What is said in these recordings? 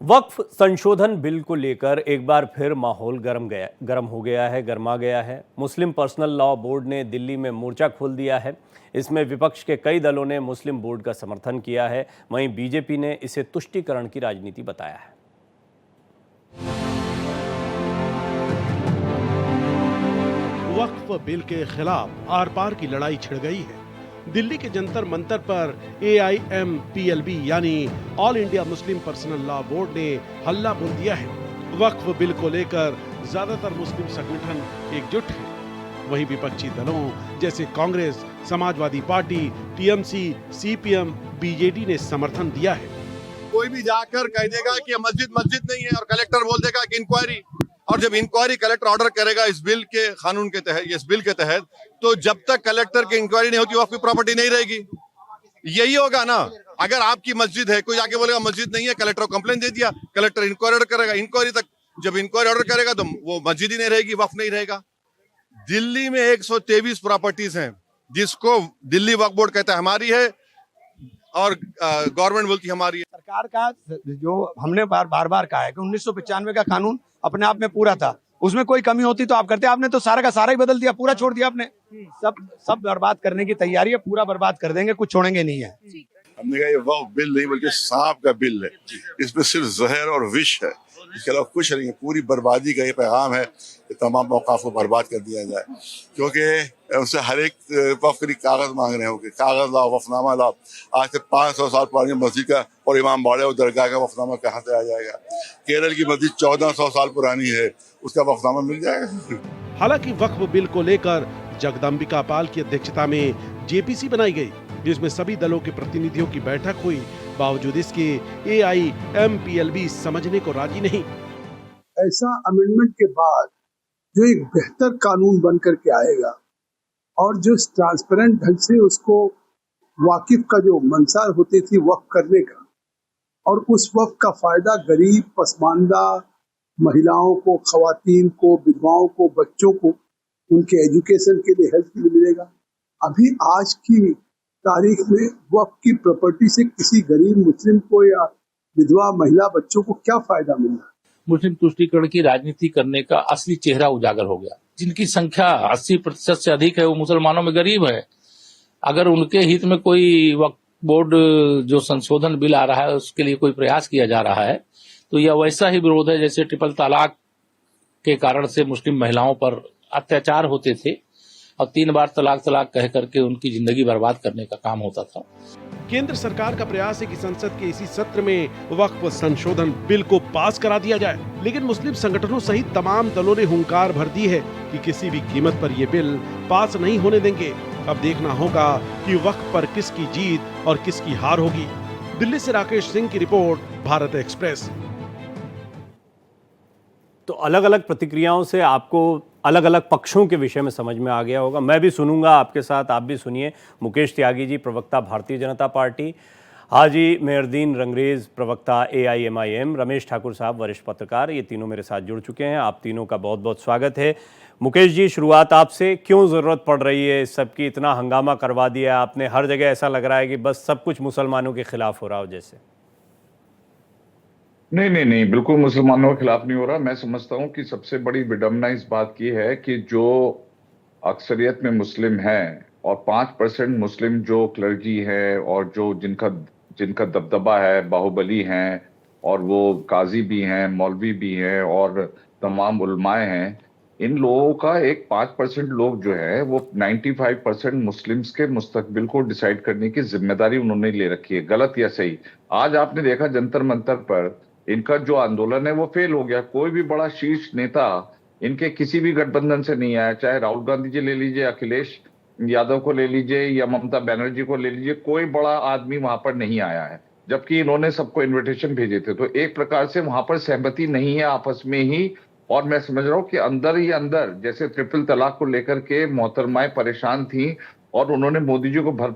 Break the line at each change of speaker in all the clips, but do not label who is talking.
वक्फ संशोधन बिल को लेकर एक बार फिर माहौल गर्म हो गया है, गर्मा गया है। मुस्लिम पर्सनल लॉ बोर्ड ने दिल्ली में मोर्चा खोल दिया है। इसमें विपक्ष के कई दलों ने मुस्लिम बोर्ड का समर्थन किया है। वहीं बीजेपी ने इसे तुष्टीकरण की राजनीति बताया है।
वक्फ बिल के खिलाफ आर पार की लड़ाई छिड़ गई है। दिल्ली के जंतर मंतर पर AIMPLB यानी all India Muslim personal law board ने हल्ला बोल दिया है। वक्फ बिल को लेकर ज्यादातर मुस्लिम संगठन एकजुट हैं। वहीं विपक्षी दलों जैसे Congress, Samajwadi party, TMC, CPM, BJD ने समर्थन दिया है।
कोई भी जाकर कह देगा कि मस्जिद मस्जिद नहीं है और कलेक्टर बोल देगा कि इंक्वायरी, और जब इंक्वायरी कलेक्टर ऑर्डर करेगा इस बिल के कानून के तहत, इस बिल के तहत, तो जब तक कलेक्टर की इंक्वायरी नहीं होती वक्फ की प्रॉपर्टी नहीं रहेगी। यही होगा ना। अगर आपकी मस्जिद है, कोई जाके बोलेगा मस्जिद नहीं है, कलेक्टर को कंप्लेंट दे दिया, कलेक्टर इंक्वायरी ऑर्डर करेगा, इंक्वायरी तक जब इंक्वायरी ऑर्डर करेगा तो वो मस्जिद ही नहीं रहेगी, वक्फ नहीं रहेगा। दिल्ली में 123 प्रॉपर्टीज हैं जिसको दिल्ली वक्फ बोर्ड कहता है हमारी है और गवर्नमेंट बोलती हमारी है।
सरकार का जो हमने बार बार कहा है कि 1995 का कानून अपने आप में पूरा था, उसमें कोई कमी होती तो आप करते। आपने तो सारा का सारा ही बदल दिया, पूरा छोड़ दिया आपने। सब बर्बाद करने की तैयारी है, पूरा बर्बाद कर देंगे, कुछ छोड़ेंगे नहीं है।
हमने कहा ये वक्फ बिल नहीं बल्कि सांप का बिल है। इसमें सिर्फ जहर और विष है, इसके अलावा कुछ नहीं है। पूरी बर्बादी का ये पैगाम है कि तमाम औकाफ को बर्बाद कर दिया जाए, क्योंकि उनसे हर एक वक्फ के लिए कागज मांग रहे हो कि कागज लाओ, वफनामा लाओ। आज से 500 साल पुरानी मस्जिद का और इमाम बाड़े और दरगाह का वफनामा कहाँ से आ जाएगा? केरल की मस्जिद 1400 साल पुरानी है, उसका वफनामा मिल जाएगा।
हालांकि वक्फ बिल को लेकर जगदम्बिका पाल की अध्यक्षता में JPC बनाई गई, जिसमें सभी दलों के प्रतिनिधियों की बैठक हुई। बावजूद इसके AIMPLB समझने को राजी नहीं।
ऐसा अमेंडमेंट के बाद जो एक बेहतर कानून बन करके आएगा और जो ट्रांसपेरेंट ढंग से उसको वाकिफ का जो मंशा होती थी वक्फ करने का, और उस वक्फ का फायदा गरीब, पसमानदा महिलाओं को, खवातीन को, विधवाओं को, बच्चों को, उनके एजुकेशन के लिए, हेल्थ के लिए मिलेगा। अभी आज की तारीख में वक्फ की प्रॉपर्टी से किसी गरीब मुस्लिम को या विधवा महिला बच्चों को क्या फायदा मिल रहा है?
मुस्लिम तुष्टीकरण की राजनीति करने का असली चेहरा उजागर हो गया। जिनकी संख्या 80% से अधिक है वो मुसलमानों में गरीब है। अगर उनके हित में कोई वक्फ बोर्ड जो संशोधन बिल आ रहा है उसके लिए कोई प्रयास किया जा रहा है तो यह वैसा ही विरोध है जैसे ट्रिपल तलाक के कारण से मुस्लिम महिलाओं पर अत्याचार होते थे और 3 बार तलाक कह करके उनकी जिंदगी बर्बाद करने का काम होता था।
केंद्र सरकार का प्रयास है कि संसद के इसी सत्र में वक्फ संशोधन बिल को पास करा दिया जाए, लेकिन मुस्लिम संगठनों सहित तमाम दलों ने हुंकार भर दी है कि किसी भी कीमत पर ये बिल पास नहीं होने देंगे। अब देखना होगा कि वक्फ पर किसकी जीत और किसकी हार होगी। दिल्ली से राकेश सिंह की रिपोर्ट, भारत एक्सप्रेस।
तो अलग अलग प्रतिक्रियाओं से आपको अलग अलग पक्षों के विषय में समझ में आ गया होगा। मैं भी सुनूंगा आपके साथ, आप भी सुनिए। मुकेश त्यागी जी, प्रवक्ता भारतीय जनता पार्टी, हाजी मेहरदीन रंगरेज, प्रवक्ता AIMIM, रमेश ठाकुर साहब, वरिष्ठ पत्रकार, ये तीनों मेरे साथ जुड़ चुके हैं। आप तीनों का बहुत बहुत स्वागत है। मुकेश जी, शुरुआत आपसे। क्यों ज़रूरत पड़ रही है इस सब की? इतना हंगामा करवा दिया आपने, हर जगह ऐसा लग रहा है कि बस सब कुछ मुसलमानों के खिलाफ हो रहा हो जैसे।
नहीं, बिल्कुल मुसलमानों के खिलाफ नहीं हो रहा। मैं समझता हूं कि सबसे बड़ी विडंबना इस बात की है कि जो अक्सरियत में मुस्लिम हैं और 5% मुस्लिम जो क्लर्जी है और जो जिनका दबदबा है, बाहुबली हैं, और वो काजी भी हैं, मौलवी भी हैं और तमाम उलमाए हैं, इन लोगों का एक 5% लोग जो है वो 95% मुस्लिम्स के मुस्तकबिल को डिसाइड करने की जिम्मेदारी उन्होंने ले रखी है, गलत या सही। आज आपने देखा जंतर मंतर पर इनका जो आंदोलन है वो फेल हो गया। कोई भी बड़ा शीर्ष नेता इनके किसी भी गठबंधन से नहीं आया, चाहे राहुल गांधी जी ले लीजिए, अखिलेश यादव को ले लीजिए या ममता बनर्जी को ले लीजिए, कोई बड़ा आदमी वहां पर नहीं आया है, जबकि इन्होंने सबको इन्विटेशन भेजे थे। तो एक प्रकार से वहां पर सहमति नहीं है आपस में ही। और मैं समझ रहा हूं कि अंदर ही अंदर जैसे ट्रिपल तलाक को लेकर के मोहतरमाएं परेशान थी और उन्होंने मोदी जी को भर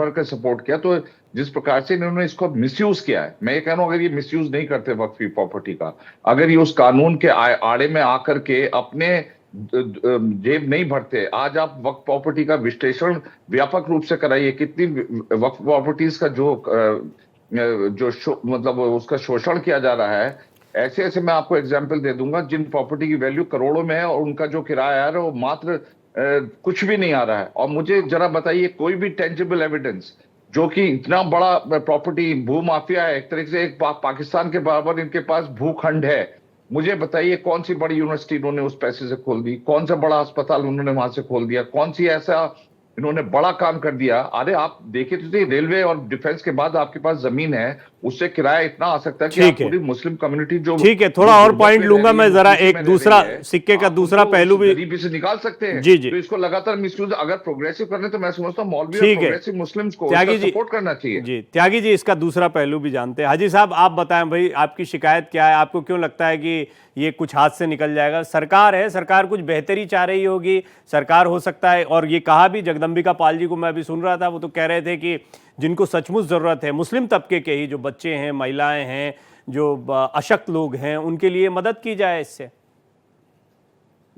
कर सपोर्ट किया, तो जिस प्रकार से इन्होंने इसको मिसयूज किया है, मैं ये कह रहा हूं अगर ये मिसयूज नहीं करते वक्फ की प्रॉपर्टी का, अगर ये उस कानून के आड़े में आकर के अपने जेब नहीं भरते, आज आप वक्फ प्रॉपर्टी का विश्लेषण व्यापक रूप से कराइए। कितनी वक्फ प्रॉपर्टीज का जो मतलब उसका शोषण किया जा रहा है, ऐसे ऐसे मैं आपको एग्जाम्पल दे दूंगा जिन प्रॉपर्टी की वैल्यू करोड़ों में है और उनका जो किराया आ रहा है वो मात्र कुछ भी नहीं आ रहा है। और मुझे जरा बताइए कोई भी टेंजिबल एविडेंस जो कि इतना बड़ा प्रॉपर्टी भूमाफिया है, एक तरीके से एक पाकिस्तान के बराबर इनके पास भूखंड है, मुझे बताइए कौन सी बड़ी यूनिवर्सिटी इन्होंने उस पैसे से खोल दी, कौन सा बड़ा अस्पताल उन्होंने वहां से खोल दिया, कौन सी ऐसा इन्होंने बड़ा काम कर दिया। अरे आप देखिए तो सही, रेलवे और डिफेंस के बाद आपके पास जमीन है, उससे किराया इतना आ सकता है कि आप पूरी मुस्लिम कम्युनिटी जो
ठीक है, थोड़ा और पॉइंट लूंगा मैं, जरा एक दूसरा सिक्के का दूसरा पहलू भी
गरीबी से निकाल सकते हैं।
जी जी,
तो इसको लगातार मिसयूज अगर प्रोग्रेसिव करने तो मैं समझता हूँ मौलवी और
ठीक है,
प्रोग्रेसिव मुस्लिम्स को
त्यागी जी
सपोर्ट करना चाहिए।
जी त्यागी जी, इसका दूसरा पहलू भी जानते हैं। हाजी साहब आप बताएं भाई, आपकी शिकायत क्या है? आपको क्यों लगता है कि ये कुछ हाथ से निकल जाएगा? सरकार है, सरकार कुछ बेहतरी चाह रही होगी, सरकार हो सकता है, और ये कहा भी जगदम्बिका पाल जी को मैं अभी सुन रहा था, वो तो कह रहे थे कि जिनको सचमुच ज़रूरत है, मुस्लिम तबके के ही जो बच्चे हैं, महिलाएं हैं, जो अशक्त लोग हैं, उनके लिए मदद की जाए इससे।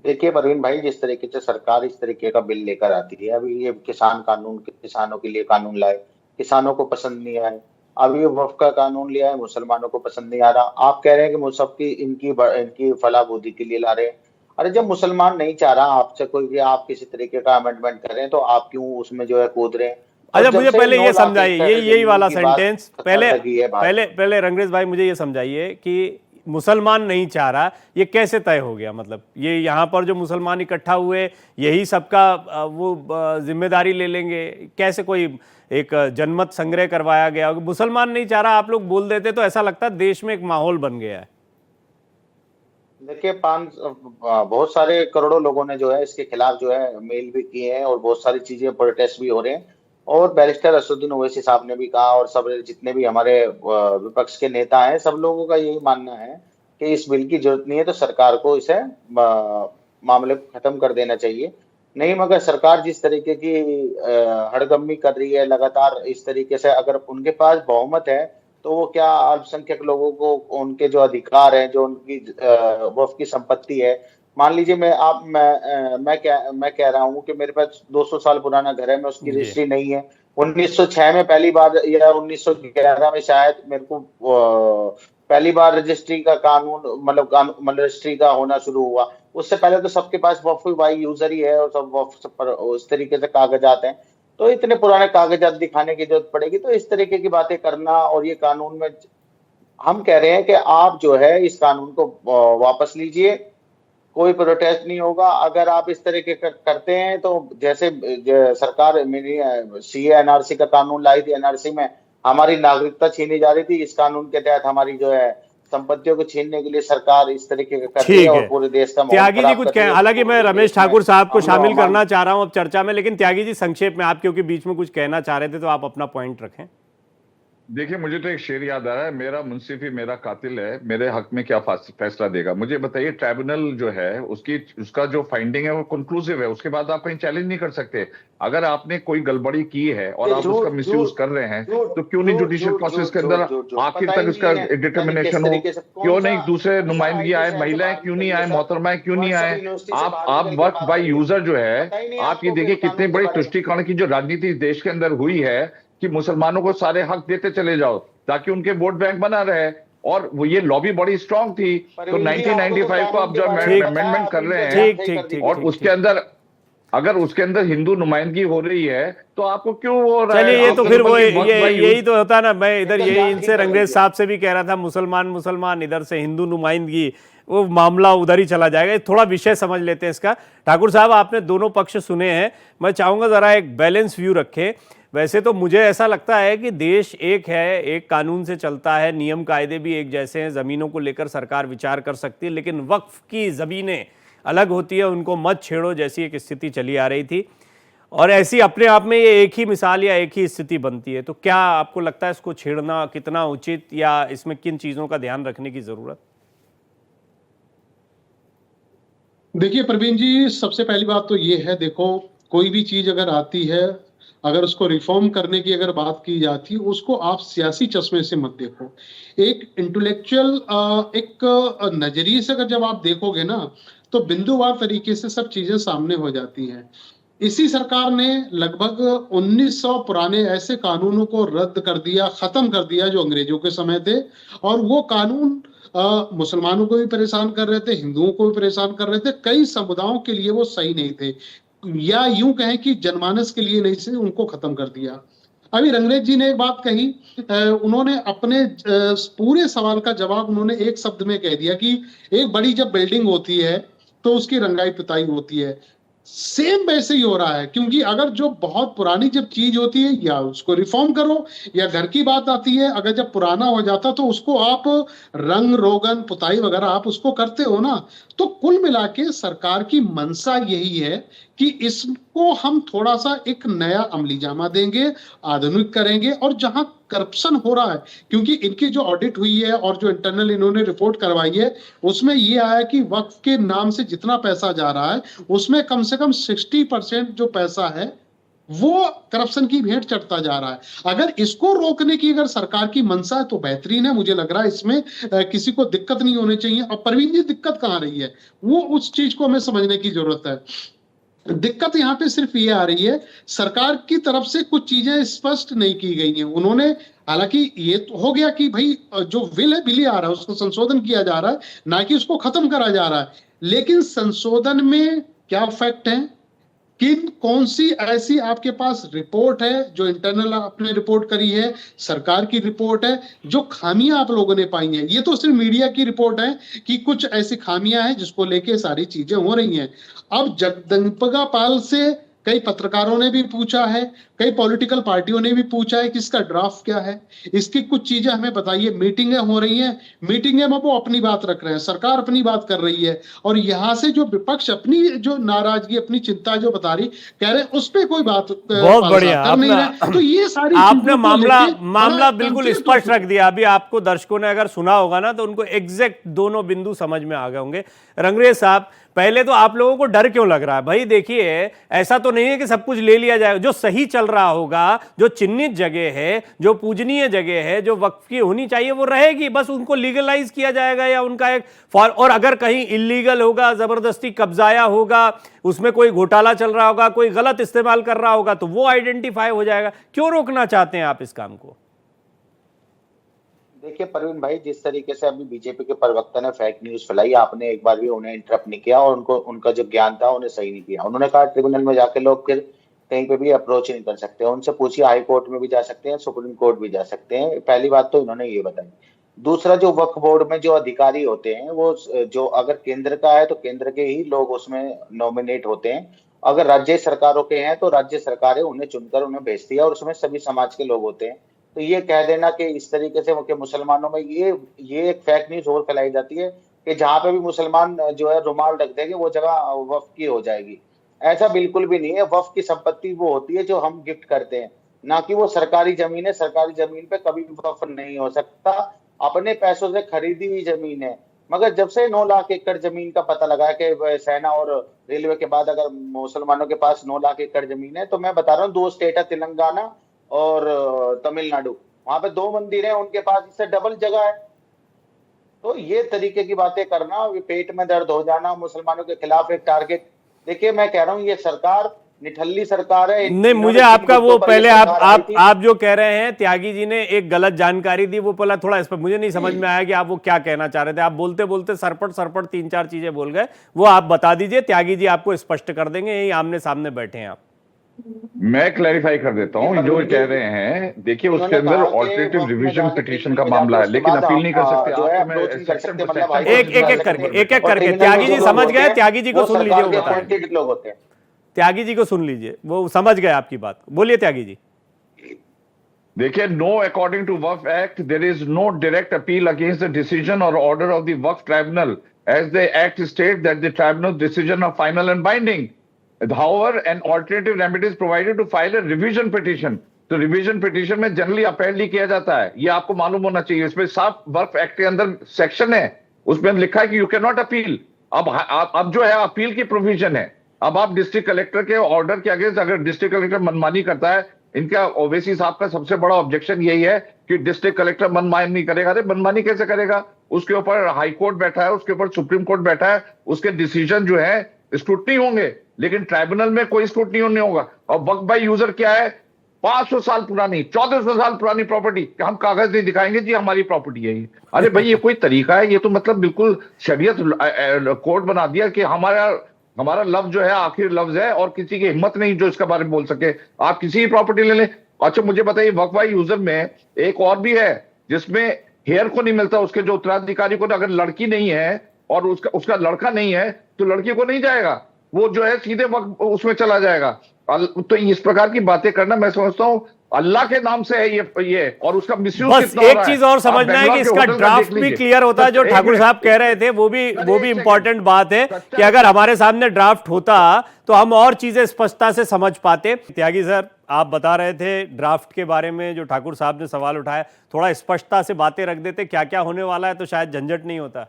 देखिए परवीन भाई, जिस तरीके से सरकार इस तरीके का बिल लेकर आती है, अभी ये किसान कानून, किसानों के लिए कानून लाए, किसानों को पसंद नहीं आए। अभी ये वक्फ का कानून लिया है, मुसलमानों को पसंद नहीं आ रहा। आप कह रहे हैं कि मुसहफ की इनकी फलाह बूदी के लिए ला रहे हैं। अरे जब मुसलमान नहीं चाह रहा आपसे कोई कि आप किसी तरीके का अमेंडमेंट करें, तो आप क्यों उसमें जो है कूद रहे हैं?
अच्छा मुझे पहले ये समझाइए, यही वाला सेंटेंस पहले रंगरेज भाई मुझे ये समझाइए कि मुसलमान नहीं चाह रहा, ये कैसे तय हो गया? मतलब ये यहाँ पर जो मुसलमान इकट्ठा हुए यही सबका वो जिम्मेदारी ले लेंगे? कैसे कोई एक जनमत संग्रह करवाया गया? मुसलमान नहीं चाह रहा आप लोग बोल देते तो ऐसा लगता है देश में एक माहौल बन गया है।
देखिए बहुत सारे करोड़ों लोगों ने जो है इसके खिलाफ जो है मेल भी किए हैं और बहुत सारी चीजें प्रोटेस्ट भी हो रहे हैं। और बैरिस्टर असदुद्दीन ओवैसी साहब ने भी कहा, और सब जितने भी हमारे विपक्ष के नेता हैं, सब लोगों का यही मानना है कि इस बिल की जरूरत नहीं है, तो सरकार को इसे मामले को खत्म कर देना चाहिए। नहीं, मगर सरकार जिस तरीके की हड़गम्मी कर रही है लगातार, इस तरीके से अगर उनके पास बहुमत है तो वो क्या अल्पसंख्यक लोगों को उनके जो अधिकार है, जो उनकी वक्फ की संपत्ति है, मान लीजिए मैं कह रहा हूँ कि मेरे पास 200 साल पुराना घर है, मैं उसकी रजिस्ट्री नहीं है। 1906 में पहली बार या 1911 में शायद मेरे को पहली बार रजिस्ट्री का कानून मतलब रजिस्ट्री का होना शुरू हुआ। उससे पहले तो सबके पास वक्फ बाई यूजर ही है और सब वक्फ पर उस तरीके से कागजात हैं। तो इतने पुराने कागजात दिखाने की जरूरत पड़ेगी? तो इस तरीके की बातें करना, और ये कानून में हम कह रहे हैं कि आप जो है इस कानून को वापस लीजिए, कोई प्रोटेस्ट नहीं होगा। अगर आप इस तरीके करते हैं तो जैसे सरकार सीए एनआरसी का कानून लाई थी, एनआरसी में हमारी नागरिकता छीनी जा रही थी, इस कानून के तहत हमारी जो है संपत्तियों को छीनने के लिए सरकार इस तरीके का करती है और पूरे देश का
त्यागी जी कुछ कहें? हालांकि मैं रमेश ठाकुर साहब को शामिल करना चाह रहा हूं अब चर्चा में, लेकिन त्यागी जी संक्षेप में, आप क्योंकि बीच में कुछ कहना चाह रहे थे तो आप अपना पॉइंट रखें।
देखिए मुझे तो एक शेर याद आ रहा है, मेरा मुंसिफ ही मेरा कातिल है, मेरे हक में क्या फैसला देगा। मुझे बताइए, ट्राइब्यूनल जो है उसका जो फाइंडिंग है वो कंक्लूसिव है, उसके बाद आप कहीं चैलेंज नहीं कर सकते। अगर आपने कोई गड़बड़ी की है और आप उसका मिसयूज कर रहे हैं तो क्यों नहीं जुडिशियल प्रोसेस के अंदर आखिर तक उसका डिटर्मिनेशन हो? क्यों नहीं दूसरे नुमाइंदगी आए, महिलाएं क्यों नहीं आए, मोहतरमाएं क्यों नहीं आए? आप वक्त बाय यूजर जो है, आप ये देखिए कितनी बड़ी तुष्टिकरण की जो राजनीति देश के अंदर हुई है कि मुसलमानों को सारे हक देते चले जाओ ताकि उनके वोट बैंक बना रहे, और वो ये लॉबी बड़ी स्ट्रांग थी। तो 1995 को आप जो अमेंडमेंट कर रहे हैं और उसके अंदर अगर उसके अंदर हिंदू नुमाइंदगी हो रही है तो आपको क्यों हो रहा है?
चलिए, ये तो फिर वो यही तो होता ना, मैं इधर यही इनसे रंगरेज साहब से भी कह रहा था, मुसलमान इधर से हिंदू नुमाइंदगी, वो मामला उधर ही चला जाएगा। थोड़ा विषय समझ लेते हैं इसका। ठाकुर साहब आपने दोनों पक्ष सुने हैं, मैं चाहूंगा जरा एक बैलेंस व्यू रखें। वैसे तो मुझे ऐसा लगता है कि देश एक है, एक कानून से चलता है, नियम कायदे भी एक जैसे हैं, ज़मीनों को लेकर सरकार विचार कर सकती है, लेकिन वक्फ की ज़मीनें अलग होती है, उनको मत छेड़ो जैसी एक स्थिति चली आ रही थी, और ऐसी अपने आप में ये एक ही मिसाल या एक ही स्थिति बनती है। तो क्या आपको लगता है इसको छेड़ना कितना उचित, या इसमें किन चीज़ों का ध्यान रखने की ज़रूरत?
देखिए प्रवीण जी, सबसे पहली बात तो ये है, देखो कोई भी चीज अगर आती है, अगर उसको रिफॉर्म करने की अगर बात की जाती है, उसको आप सियासी चश्मे से मत देखो। एक इंटेलेक्चुअल एक नजरिए से अगर जब आप देखोगे ना, तो बिंदुवार तरीके से सब चीजें सामने हो जाती हैं। इसी सरकार ने लगभग 1900 पुराने ऐसे कानूनों को रद्द कर दिया, खत्म कर दिया जो अंग्रेजों के समय थे। और वो कानून मुसलमानों को भी परेशान कर रहे थे, हिंदुओं को भी परेशान कर रहे थे। कई समुदायों के लिए वो सही नहीं थे, या यूं कहें कि जनमानस के लिए नहीं थे, उनको खत्म कर दिया। अभी रंगरेज जी ने एक बात कही, उन्होंने अपने पूरे सवाल का जवाब उन्होंने एक शब्द में कह दिया कि एक बड़ी जब बिल्डिंग होती है तो उसकी रंगाई पुताई होती है। सेम वैसे ही हो रहा है, क्योंकि अगर जो बहुत पुरानी जब चीज होती है या उसको रिफॉर्म करो, या घर की बात आती है, अगर जब पुराना हो जाता तो उसको आप रंग रोगन पुताई वगैरह आप उसको करते हो ना। तो कुल मिला के सरकार की मंशा यही है कि इसको हम थोड़ा सा एक नया अमली जामा देंगे, आधुनिक करेंगे। और जहां करप्शन हो रहा है, क्योंकि इनकी जो ऑडिट हुई है और जो इंटरनल इन्होंने रिपोर्ट करवाई है, उसमें ये आया कि वक्फ के नाम से जितना पैसा जा रहा है उसमें कम से कम 60% जो पैसा है वो करप्शन की भेंट चढ़ता जा रहा है। अगर इसको रोकने की अगर सरकार की मंशा है तो बेहतरीन है, मुझे लग रहा है इसमें किसी को दिक्कत नहीं होनी चाहिए। और परवीन जी, दिक्कत कहां रही है वो उस चीज को हमें समझने की जरूरत है। दिक्कत यहाँ पे सिर्फ ये आ रही है, सरकार की तरफ से कुछ चीजें स्पष्ट नहीं की गई हैं। उन्होंने, हालांकि ये तो हो गया कि भाई जो बिल आ रहा है उसको संशोधन किया जा रहा है, ना कि उसको खत्म करा जा रहा है। लेकिन संशोधन में क्या फैक्ट है, कौन सी ऐसी आपके पास रिपोर्ट है जो इंटरनल आपने रिपोर्ट करी है, सरकार की रिपोर्ट है, जो खामियां आप लोगों ने पाई हैं। ये तो सिर्फ मीडिया की रिपोर्ट है कि कुछ ऐसी खामियां हैं जिसको लेके सारी चीजें हो रही हैं। अब जगदम्बिका पाल से कई पत्रकारों ने भी पूछा है, कई पॉलिटिकल पार्टियों ने भी पूछा है कि इसका ड्राफ्ट क्या है, इसकी कुछ चीजें हमें बताइए। मीटिंगें हो रही हैं, मीटिंगें में वो अपनी बात रख रहे हैं, सरकार अपनी बात कर रही है, और यहाँ से जो विपक्ष अपनी जो नाराजगी, अपनी चिंता जो बता रही, कह रहे हैं उस पर कोई बात
बहुत बढ़िया
कर नहीं रहे। तो ये सारी
आपने मामला बिल्कुल स्पष्ट रख दिया। अभी आपको दर्शकों ने अगर सुना होगा ना तो उनको एग्जैक्ट दोनों बिंदु समझ में आ गए होंगे। रंगरेज साहब, पहले तो आप लोगों को डर क्यों लग रहा है? भाई देखिए, ऐसा तो नहीं है कि सब कुछ ले लिया जाएगा। जो सही चल रहा होगा, जो चिन्हित जगह है, जो पूजनीय जगह है, जो वक्फ की होनी चाहिए वो रहेगी, बस उनको लीगलाइज किया जाएगा या उनका एक और अगर कहीं इलीगल होगा, जबरदस्ती कब्जाया होगा, उसमें कोई घोटाला चल रहा होगा, कोई गलत इस्तेमाल कर रहा होगा तो वो आइडेंटिफाई हो जाएगा। क्यों रोकना चाहते हैं आप इस काम को?
देखिए परवीन भाई, जिस तरीके से अभी बीजेपी के प्रवक्ता ने फेक न्यूज फैलाई, आपने एक बार भी उन्हें इंटरप्ट नहीं किया और उनका जो ज्ञान था उन्हें सही नहीं किया। उन्होंने कहा ट्रिब्यूनल में जाके लोग फिर कहीं पे भी अप्रोच नहीं कर सकते, उनसे पूछिए, हाई कोर्ट में भी जा सकते हैं, सुप्रीम कोर्ट भी जा सकते हैं। पहली बात तो इन्होंने ये बताई। दूसरा, जो वक्फ बोर्ड में जो अधिकारी होते हैं वो जो अगर केंद्र का है तो केंद्र के ही लोग उसमें नॉमिनेट होते हैं, अगर राज्य सरकारों के हैं तो राज्य सरकारें उन्हें चुनकर उन्हें भेजती है, और उसमें सभी समाज के लोग होते हैं। तो ये कह देना कि इस तरीके से कि मुसलमानों में ये एक फेक न्यूज और फैलाई जाती है कि जहां पे भी मुसलमान जो है रुमाल ढक देंगे वो जगह वक्फ की हो जाएगी। ऐसा बिल्कुल भी नहीं है। वक्फ की संपत्ति वो होती है जो हम गिफ्ट करते हैं, ना कि वो सरकारी जमीन है। सरकारी जमीन पे कभी भी वक्फ नहीं हो सकता, अपने पैसों से खरीदी हुई जमीन है। मगर जब से 9 लाख एकड़ जमीन का पता लगा कि सेना और रेलवे के बाद अगर मुसलमानों के पास 9 लाख एकड़ जमीन है, तो मैं बता रहा हूँ 2 स्टेट है, तेलंगाना और तमिलनाडु, वहां पे 2 मंदिर हैं उनके पास, इससे डबल जगह है। तो ये तरीके की बातें करना, पेट में दर्द हो जाना, मुसलमानों के खिलाफ एक टारगेट। देखिए मैं कह रहा हूँ ये सरकार निठल्ली सरकार है।
नहीं, मुझे आपका वो पहले आप जो कह रहे हैं, त्यागी जी ने एक गलत जानकारी दी, वो पहला थोड़ा इस पर मुझे नहीं समझ में आया कि आप वो क्या कहना चाह रहे थे। आप बोलते बोलते सरपट 3-4 चीजें बोल गए, वो आप बता दीजिए, त्यागी जी आपको स्पष्ट कर देंगे, यही आमने सामने बैठे हैं आप।
मैं क्लैरिफाई कर देता हूँ जो कह रहे हैं। देखिए, उसके अंदर ऑल्टरनेटिव रिवीजन पिटीशन का मामला है, लेकिन अपील नहीं कर सकते।
एक एक करके त्यागी जी समझ गए, त्यागी जी को सुन लीजिए, वो बताएं। त्यागी जी को सुन लीजिए, वो समझ गए आपकी बात। बोलिए त्यागी जी।
देखिए, no according to Waqf act there is no direct appeal against the decision और order of the Waqf tribunal, as the act state that the tribunal decision of final and binding. However, an alternative remedy is provided to file a revision petition. तो revision petition में generally appeal नहीं किया जाता है, ये आपको मालूम होना चाहिए। इसमें साफ वक्फ एक्ट के अंदर सेक्शन है, उसमें लिखा है कि यू कैन नॉट अपील। अब जो है अपील की प्रोविजन है। अब आप डिस्ट्रिक्ट कलेक्टर के ऑर्डर के अगेंस्ट अगर डिस्ट्रिक्ट कलेक्टर मनमानी करता है, इनका ओवैसी साहब का सबसे बड़ा ऑब्जेक्शन यही है कि डिस्ट्रिक्ट कलेक्टर मनमानी करेगा। अरे मनमानी कैसे करेगा? उसके ऊपर हाई कोर्ट बैठा है, उसके ऊपर सुप्रीम कोर्ट बैठा है, उसके डिसीजन जो है स्क्रूटनी होंगे। लेकिन ट्राइब्यूनल में कोई स्क्रूटनी नहीं होगा। और वक्फ बाय यूजर क्या है? 500 साल पुरानी, 1400 साल पुरानी प्रॉपर्टी, हम कागज नहीं दिखाएंगे जी हमारी प्रॉपर्टी है ये। अरे भाई ये कोई तरीका है? ये तो मतलब बिल्कुल शरीयत कोड बना दिया कि हमारा लफ्ज जो है आखिर लफ्ज है और किसी की हिम्मत नहीं जो इसके बारे में बोल सके। आप किसी भी प्रॉपर्टी ले लें। अच्छा मुझे बताइए, वक्फ बाय यूजर में एक और भी है जिसमें हेयर को नहीं मिलता, उसके जो उत्तराधिकारी को, अगर लड़की नहीं है और उसका लड़का नहीं है तो लड़की को नहीं जाएगा, वो जो है सीधे वक्त उसमें चला जाएगा। तो इस प्रकार की बातें करना मैं समझता हूं अल्लाह के नाम से है ये और उसका मिसयूज
बस
कितना हो
एक
रहा
चीज और समझना है कि इसका ड्राफ्ट भी क्लियर होता है, जो ठाकुर साहब कह रहे थे वो भी इंपॉर्टेंट बात है कि अगर हमारे सामने ड्राफ्ट होता तो हम और चीजें स्पष्टता से समझ पाते। त्यागी सर, आप बता रहे थे ड्राफ्ट के बारे में, जो ठाकुर साहब ने सवाल उठाया, थोड़ा स्पष्टता से बातें रख देते, क्या क्या होने वाला है, तो शायद झंझट नहीं होता।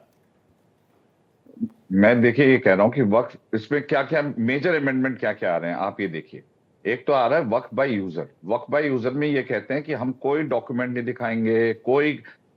मैं देखिए ये कह रहा हूं कि वक्फ इसमें क्या क्या मेजर अमेंडमेंट क्या क्या आ रहे हैं, आप ये देखिए। एक तो आ रहा है Waqf by user. Waqf by user में ये कहते हैं कि हम कोई डॉक्यूमेंट नहीं दिखाएंगे, कोई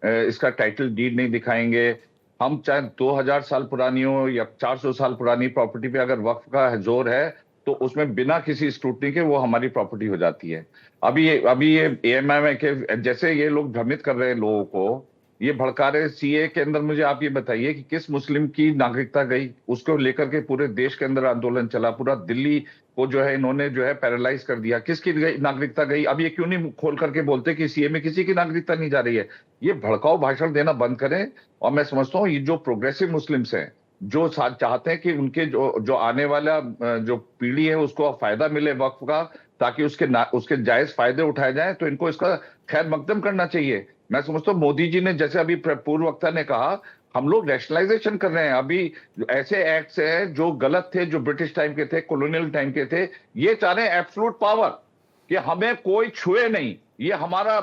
इसका टाइटल डीड नहीं दिखाएंगे। हम चाहे 2000 साल पुरानी हो या 400 साल पुरानी प्रॉपर्टी पे अगर वक्फ का जोर है तो उसमें बिना किसी स्क्रूटनी के वो हमारी प्रॉपर्टी हो जाती है। अभी ये AMM के जैसे ये लोग भ्रमित कर रहे हैं लोगों को, ये भड़का रहे CA के अंदर। मुझे आप ये बताइए कि किस मुस्लिम की नागरिकता गई? उसको लेकर के पूरे देश के अंदर आंदोलन चला, पूरा दिल्ली को जो है इन्होंने जो है पैरालाइज कर दिया। किसकी नागरिकता गई? अब ये क्यों नहीं खोल करके बोलते कि CA में किसी की नागरिकता नहीं जा रही है? ये भड़काऊ भाषण देना बंद करें। और मैं समझता हूँ ये जो प्रोग्रेसिव मुस्लिम्स हैं, जो चाहते हैं कि उनके जो आने वाला जो पीढ़ी है उसको फायदा मिले वक्फ का, ताकि उसके जायज फायदे उठाए जाएं, तो इनको इसका खैर मकदम करना चाहिए। मैं समझता हूँ मोदी जी ने, जैसे अभी पूर्व वक्ता ने कहा, हम लोग रैशनलाइजेशन कर रहे हैं। अभी ऐसे एक्ट्स हैं जो गलत थे, जो ब्रिटिश टाइम के थे, कॉलोनियल टाइम के थे। ये चाह रहे हैं एब्सोल्यूट पावर कि हमें कोई छुए नहीं, ये हमारा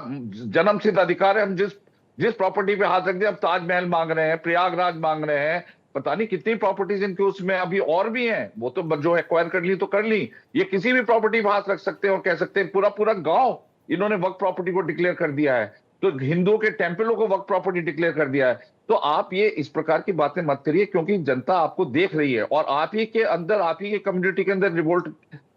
जन्मसिद्ध अधिकार है। हम जिस प्रॉपर्टी पे हाथ रख दिया, अब ताजमहल मांग रहे हैं, प्रयागराज मांग रहे हैं, पता नहीं कितनी प्रॉपर्टीज इनके उसमें अभी और भी हैं। वो तो जो एक्वायर कर ली तो कर ली, ये किसी भी प्रॉपर्टी पे हाथ रख सकते हैं और कह सकते हैं पूरा गांव इन्होंने वक्फ प्रॉपर्टी को डिक्लेयर कर दिया है। तो हिंदुओं के टेम्पलों को वक्फ प्रॉपर्टी डिक्लेयर कर दिया है। तो आप ये इस प्रकार की बातें मत करिए, क्योंकि जनता आपको देख रही है और आप ही के कम्युनिटी के अंदर रिवोल्ट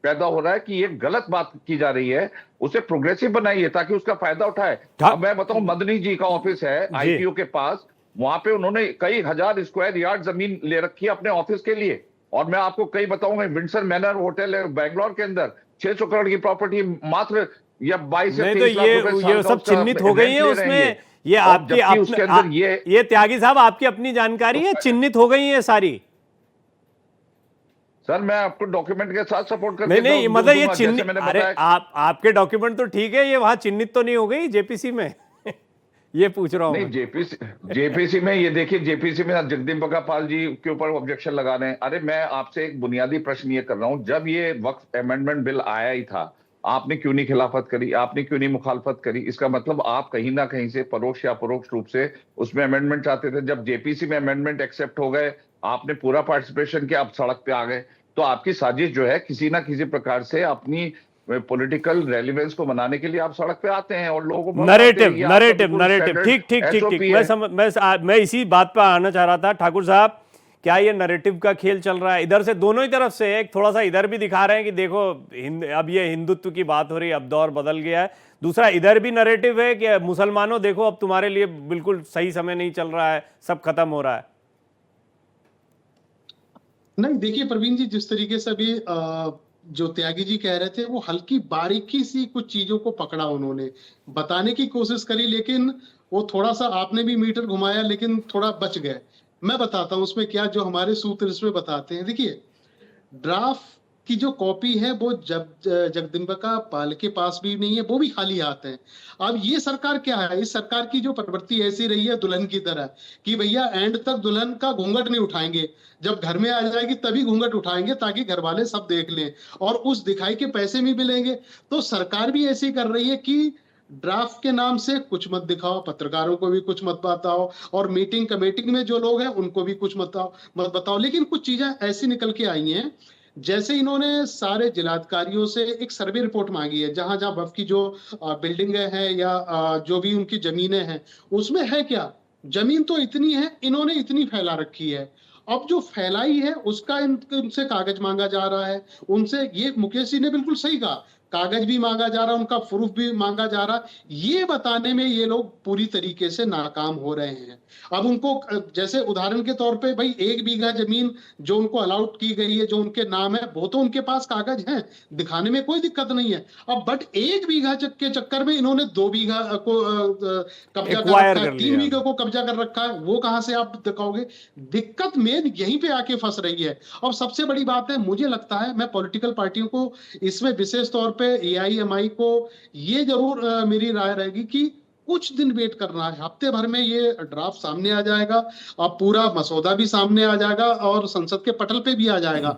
पैदा हो रहा है कि ये गलत बात की जा रही है। उसे प्रोग्रेसिव बनाइए ताकि उसका फायदा उठाए। अब मैं बताऊं, मदनी जी का ऑफिस है IPO के पास, वहां पे उन्होंने कई हजार स्क्वायर यार्ड जमीन ले रखी है अपने ऑफिस के लिए। और मैं आपको कई बताऊंगा, विंडसर मैनर होटल है बैंगलोर के अंदर, 600 करोड़ की प्रॉपर्टी मात्र या 22 से 23 लाख रुपए
ये सब चिन्हित हो गई है उसमें। ये आपकी
उसके अंदर
ये त्यागी साहब आपकी अपनी जानकारी है, चिन्हित हो गई है सारी।
सर मैं आपको डॉक्यूमेंट के साथ सपोर्ट कर
नहीं मतलब ये चिन्हित, अरे आपके डॉक्यूमेंट तो ठीक है, ये वहां चिन्हित तो नहीं हो गई JPC में? ये पूछ रहा हूं।
नहीं, JPC में ये देखिए, JPC में जगदीप पाल जी के ऊपर ऑब्जेक्शन लगा रहे हैं। अरे मैं आपसे एक बुनियादी प्रश्न ये कर रहा हूं, जब ये वक्फ अमेंडमेंट बिल आया ही था, आपने क्यों नहीं खिलाफत करी, आपने क्यों नहीं मुखालफत करी? इसका मतलब आप कहीं ना कहीं से परोक्ष या अपरोक्ष रूप से उसमें अमेंडमेंट चाहते थे। जब JPC में अमेंडमेंट एक्सेप्ट हो गए, आपने पूरा पार्टिसिपेशन किया, आप सड़क पे आ गए। तो आपकी साजिश जो है किसी ना किसी प्रकार से अपनी पॉलिटिकल रेलेवेंस को बनाने के लिए आप सड़क पे आते हैं और लोगों को
नरेटिव ठीक। मैं इसी बात पर आना चाह रहा था। ठाकुर साहब, क्या ये नैरेटिव का खेल चल रहा है? इधर से दोनों ही तरफ से, एक थोड़ा सा इधर भी दिखा रहे हैं कि देखो अब ये हिंदुत्व की बात हो रही है, अब दौर बदल गया है। दूसरा इधर भी नैरेटिव है कि मुसलमानों देखो अब तुम्हारे लिए बिल्कुल सही समय नहीं चल रहा है, सब खत्म हो रहा है।
नहीं देखिए प्रवीण जी, जिस तरीके से अभी जो त्यागी जी कह रहे थे, वो हल्की बारीकी सी कुछ चीजों को पकड़ा, उन्होंने बताने की कोशिश करी, लेकिन वो थोड़ा सा आपने भी मीटर घुमाया लेकिन थोड़ा बच गए। मैं बताता हूं उसमें क्या, जो हमारे सूत्र इसमें बताते हैं। देखिए, ड्राफ्ट की जो कॉपी है वो जगदम्बिका पाल के पास भी नहीं है, वो भी खाली हाथ है। अब ये सरकार क्या है, इस सरकार की जो प्रवृत्ति ऐसी रही है दुल्हन की तरह कि भैया एंड तक दुल्हन का घूंघट नहीं उठाएंगे, जब घर में आ जाएगी तभी घूंघट उठाएंगे ताकि घर वाले सब देख लें और उस दिखाई के पैसे भी मिलेंगे। तो सरकार भी ऐसी कर रही है कि ड्राफ्ट के नाम से कुछ मत दिखाओ, पत्रकारों को भी कुछ मत बताओ और मीटिंग कमेटी में जो लोग हैं उनको भी कुछ मत बताओ। लेकिन कुछ चीजें ऐसी निकल के आई हैं, जैसे इन्होंने सारे जिलाधिकारियों से एक सर्वे रिपोर्ट मांगी है, जहां जहां वक्फ की जो बिल्डिंग है या जो भी उनकी जमीनें हैं, उसमें है क्या, जमीन तो इतनी है, इन्होंने इतनी फैला रखी है अब जो फैलाई है उसका उनसे कागज मांगा जा रहा है, उनसे, ये मुकेश जी ने बिल्कुल सही कहा, कागज भी मांगा जा रहा है, उनका प्रूफ भी मांगा जा रहा है। ये बताने में ये लोग पूरी तरीके से नाकाम हो रहे हैं। अब उनको जैसे उदाहरण के तौर पे भाई 1 बीघा जमीन जो उनको अलाउड की गई है, जो उनके नाम है, वो तो उनके पास कागज हैं, दिखाने में कोई दिक्कत नहीं है। अब बट 1 बीघा के चक्कर में इन्होंने 2 बीघा को कब्जा कर रखा है, 3 बीघा को कब्जा कर रखा है, वो कहां से आप दिखाओगे? दिक्कत मेन यहीं पे आके फंस रही है। और सबसे बड़ी बात है, मुझे लगता है, मैं पॉलिटिकल पार्टियों को इसमें विशेष तौर पे एआईएमआई को ये जरूर मेरी राय रहेगी कि कुछ दिन वेट करना है, हफ्ते भर में ये ड्राफ्ट सामने आ जाएगा, अब पूरा मसौदा भी सामने आ जाएगा और संसद के पटल पे भी आ जाएगा।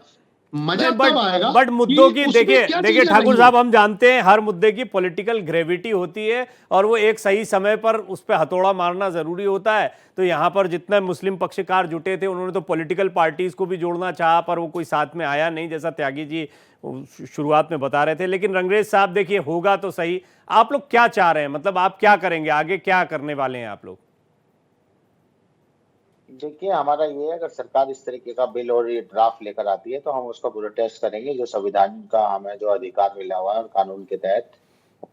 मजा तब आएगा।
बट मुद्दों की
उसमें
देखिए
क्या
देखिए
चीज़ें
ठाकुर
रही
साहब,
हैं।
हम जानते हैं हर मुद्दे की पॉलिटिकल ग्रेविटी होती है और वो एक सही समय पर उस पर हथौड़ा मारना जरूरी होता है। तो यहाँ पर जितने मुस्लिम पक्षकार जुटे थे उन्होंने तो पॉलिटिकल पार्टीज को भी जोड़ना चाहा, पर वो कोई साथ में आया नहीं, जैसा त्यागी जी शुरुआत में बता रहे थे। लेकिन रंगरेज साहब देखिए, होगा तो सही, आप लोग क्या चाह रहे हैं, मतलब आप क्या करेंगे आगे, क्या करने वाले हैं आप लोग?
देखिए, हमारा ये है, अगर सरकार इस तरीके का बिल और ये ड्राफ्ट लेकर आती है तो हम उसका प्रोटेस्ट करेंगे। जो संविधान का हमें जो अधिकार मिला हुआ है और कानून के तहत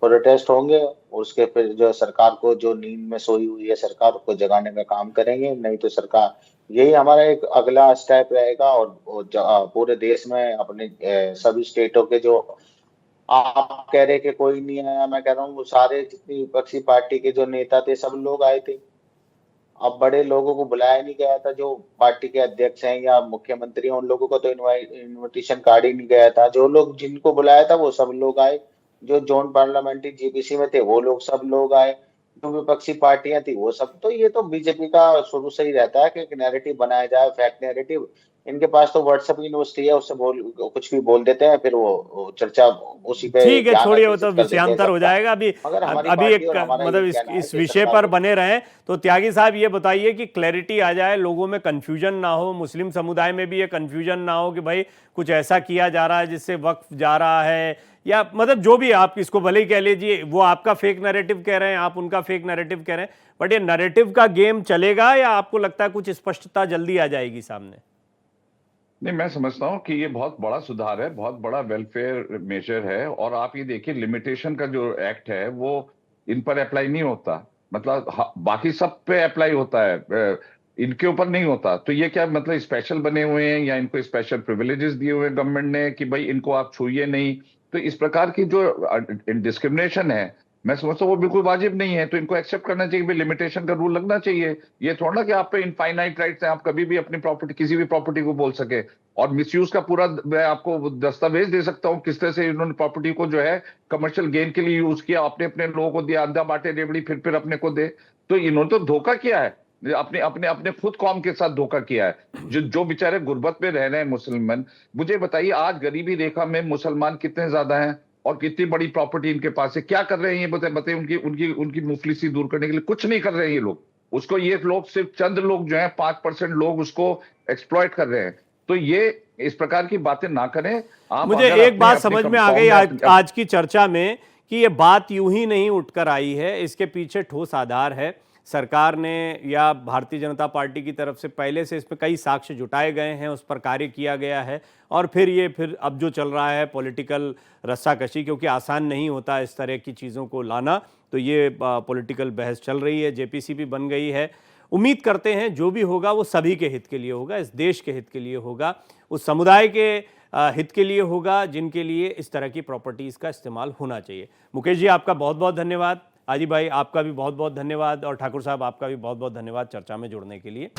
प्रोटेस्ट होंगे, और उसके फिर जो सरकार को, जो नींद में सोई हुई है सरकार, को जगाने का काम करेंगे। नहीं तो सरकार, यही हमारा एक अगला स्टेप रहेगा। और पूरे देश में अपने सभी स्टेटों के, जो आप कह रहे कि कोई नहीं आया, मैं कह रहा हूँ वो सारे जितनी विपक्षी पार्टी के जो नेता थे सब लोग आए थे। अब बड़े लोगों को बुलाया नहीं गया था, जो पार्टी के अध्यक्ष हैं या मुख्यमंत्री हैं, उन लोगों को तो इनविटेशन कार्ड ही नहीं गया था। जो लोग, जिनको बुलाया था वो सब लोग आए, जो जोन पार्लियामेंट्री जीपीसी में थे वो लोग सब लोग आए, जो विपक्षी पार्टियां थी वो सब। तो ये तो बीजेपी का शुरू से ही रहता है कि एक नैरेटिव बनाया जाए, फैक्ट नैरेटिव। इनके पास तो व्हाट्सएप यूनिवर्सिटी है, उससे कुछ भी बोल देते हैं, फिर वो चर्चा उसी पे
ठीक है,
ध्यान
छोड़िए, वो
आकर्षित
तो
कर देते हैं
विषयांतर हो
सबका।
जाएगा। अभी
मगर हमारी
अभी
पार्टी
एक
और हमारा
मतलब
ये कहना है
इस
कि
विषय
सरकार
पर
को-
बने रहें। तो त्यागी साहब ये बताइए कि क्लैरिटी आ जाए, लोगों में कंफ्यूजन ना हो, मुस्लिम समुदाय में भी ये कंफ्यूजन ना हो कि भाई कुछ ऐसा किया जा रहा है जिससे वक्फ जा रहा है, या मतलब जो भी आप इसको भले ही कह लीजिए, वो आपका फेक नैरेटिव कह रहे हैं, आप उनका फेक नैरेटिव कह रहे हैं, बट ये नैरेटिव का गेम चलेगा या आपको लगता है कुछ स्पष्टता जल्दी आ जाएगी सामने?
नहीं, मैं समझता हूँ कि ये बहुत बड़ा सुधार है, बहुत बड़ा वेलफेयर मेजर है। और आप ये देखिए, लिमिटेशन का जो एक्ट है वो इन पर अप्लाई नहीं होता, मतलब बाकी सब पे अप्लाई होता है, इनके ऊपर नहीं होता। तो ये क्या मतलब स्पेशल बने हुए हैं या इनको स्पेशल प्रिविलेजेस दिए हुए हैं गवर्नमेंट ने कि भाई इनको आप छूइए नहीं? तो इस प्रकार की जो डिस्क्रिमिनेशन है, मैं समझता हूँ वो बिल्कुल वाजिब नहीं है। तो इनको एक्सेप्ट करना चाहिए, भाई लिमिटेशन का रूल लगना चाहिए। ये थोड़ा ना कि आप पे इनफाइनाइट राइट्स हैं, आप कभी भी अपनी प्रॉपर्टी, किसी भी प्रॉपर्टी को बोल सके। और मिसयूज का पूरा मैं आपको दस्तावेज दे सकता हूँ किस तरह से इन्होंने प्रॉपर्टी को जो है कमर्शियल गेन के लिए यूज किया, अपने अपने लोगों को दिया, आधा बांटे रेवड़ी, फिर अपने को दे। तो इन्होंने तो धोखा किया है, अपने अपने अपने खुद कौम के साथ धोखा किया है। जो बेचारे गुर्बत में रह रहे हैं मुसलमान, मुझे बताइए आज गरीबी रेखा में मुसलमान कितने ज्यादा हैं और कितनी बड़ी प्रॉपर्टी इनके पास है? क्या कर रहे हैं ये बताइए? उनकी उनकी उनकी मुफलिसी दूर करने के लिए कुछ नहीं कर रहे हैं ये लोग। उसको ये लोग, सिर्फ चंद लोग जो है 5% लोग उसको एक्सप्लॉइट कर रहे हैं। तो ये इस प्रकार की बातें ना करें। आप
मुझे
अगर
एक बात समझ में आ गई आज की चर्चा में कि ये बात यूं ही नहीं उठकर आई है, इसके पीछे ठोस आधार है। सरकार ने या भारतीय जनता पार्टी की तरफ से पहले से इसमें कई साक्ष्य जुटाए गए हैं, उस पर कार्य किया गया है। और फिर अब जो चल रहा है पॉलिटिकल रस्साकशी, क्योंकि आसान नहीं होता इस तरह की चीज़ों को लाना, तो ये पॉलिटिकल बहस चल रही है, जेपीसी भी बन गई है। उम्मीद करते हैं जो भी होगा वो सभी के हित के लिए होगा, इस देश के हित के लिए होगा, उस समुदाय के हित के लिए होगा जिनके लिए इस तरह की प्रॉपर्टीज़ का इस्तेमाल होना चाहिए। मुकेश जी, आपका बहुत बहुत धन्यवाद। आजी भाई, आपका भी बहुत बहुत धन्यवाद। और ठाकुर साहब, आपका भी बहुत बहुत धन्यवाद चर्चा में जुड़ने के लिए।